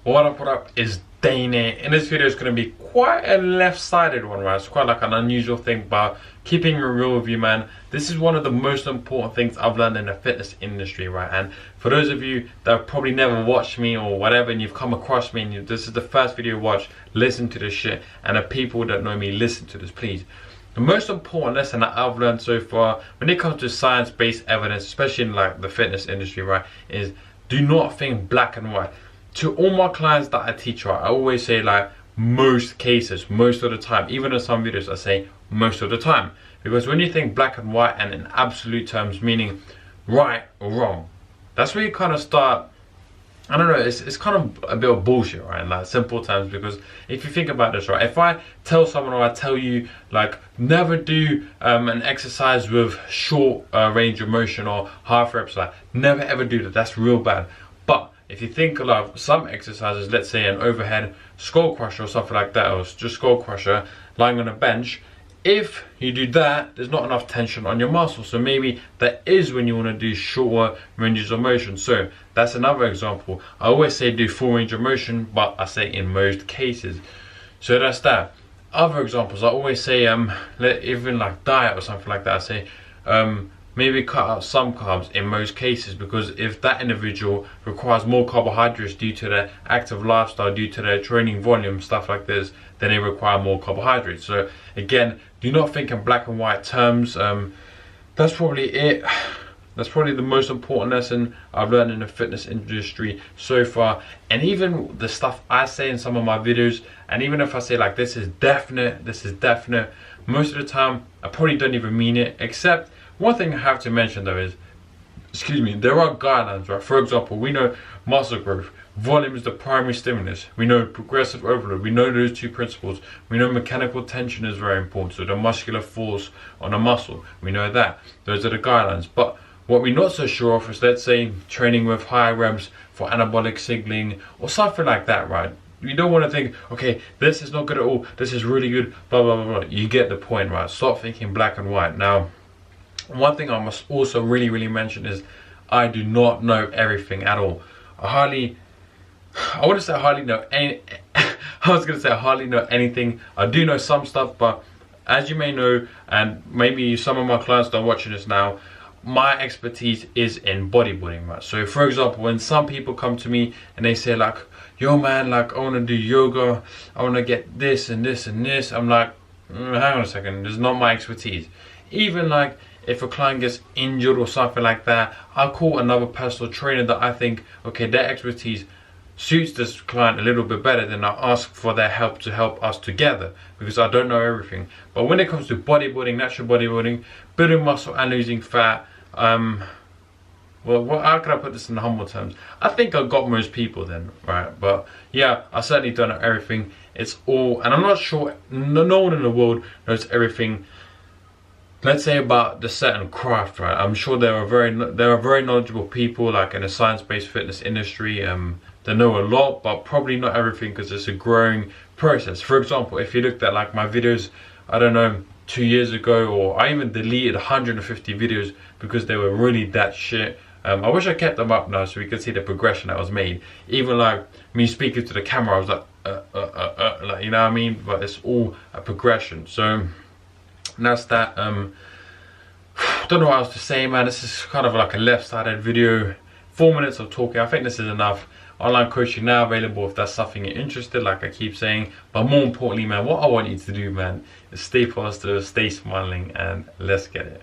What up is Dane. In this video is going to be quite a left-sided one, right? It's quite like an unusual thing, but keeping it real with you, man, this is one of the most important things I've learned in the fitness industry, right? And for those of you that have probably never watched me or whatever, and you've come across me and this is the first video you watch, listen to this shit. And the people that know me, listen to this, please. The most important lesson that I've learned so far when it comes to science-based evidence, especially in like the fitness industry, right, is do not think black and white. To all my clients that I teach, right, I always say like most cases, most of the time. Even in some videos I say most of the time, because when you think black and white and in absolute terms, meaning right or wrong, that's where you kind of start, I don't know, it's kind of a bit of bullshit, right, in like simple terms. Because if you think about this, right, if I tell someone or I tell you like never do an exercise with short range of motion or half reps, like never ever do that, that's real bad. But if you think of some exercises, let's say an overhead skull crusher or something like that, or just skull crusher lying on a bench, if you do that, there's not enough tension on your muscle. So maybe that is when you want to do shorter ranges of motion. So that's another example. I always say do full range of motion, but I say in most cases. So that's that. Other examples, I always say even like diet or something like that, I say maybe cut out some carbs in most cases, because if that individual requires more carbohydrates due to their active lifestyle, due to their training volume, stuff like this, then they require more carbohydrates. So again, do not think in black and white terms. That's probably it. That's probably the most important lesson I've learned in the fitness industry so far. And even the stuff I say in some of my videos, and even if I say like this is definite, most of the time I probably don't even mean it. Except one thing I have to mention though is, there are guidelines, right? For example, we know muscle growth, volume is the primary stimulus. We know progressive overload, we know those two principles. We know mechanical tension is very important, so the muscular force on a muscle, we know that. Those are the guidelines. But what we're not so sure of is, let's say, training with high reps for anabolic signaling or something like that, right? You don't want to think, okay, this is not good at all, this is really good, blah, blah, blah, blah. You get the point, right? Stop thinking black and white. Now, one thing I must also really mention is I do not know everything at all. I wouldn't say I hardly know any, I was going to say I hardly know anything. I do know some stuff, but as you may know, and maybe some of my clients that are watching this now, my expertise is in bodybuilding, right? So for example, when some people come to me and they say like, yo man, like I want to do yoga, I want to get this and this and this, I'm like, hang on a second, this is not my expertise. Even like if a client gets injured or something like that, I'll call another personal trainer that I think, okay, their expertise suits this client a little bit better, then I'll ask for their help to help us together, because I don't know everything. But when it comes to bodybuilding, natural bodybuilding, building muscle and losing fat, well, how can I put this in humble terms? I think I got most people then, right? But yeah, I certainly don't know everything. It's all, and I'm not sure, no one in the world knows everything, let's say, about the certain craft, right? I'm sure there are very knowledgeable people like in the science-based fitness industry that know a lot, but probably not everything, because it's a growing process. For example, if you looked at like my videos, I don't know, 2 years ago, or I even deleted 150 videos because they were really that shit. I wish I kept them up now so we could see the progression that was made. Even like me speaking to the camera, I was like, like, you know what I mean? But it's all a progression. So that's that. Don't know what else to say, man. This is kind of like a left-sided video. 4 minutes of talking, I think this is enough. Online coaching now available if that's something you're interested, like I keep saying. But more importantly, man, what I want you to do, man, is stay positive, stay smiling, and let's get it.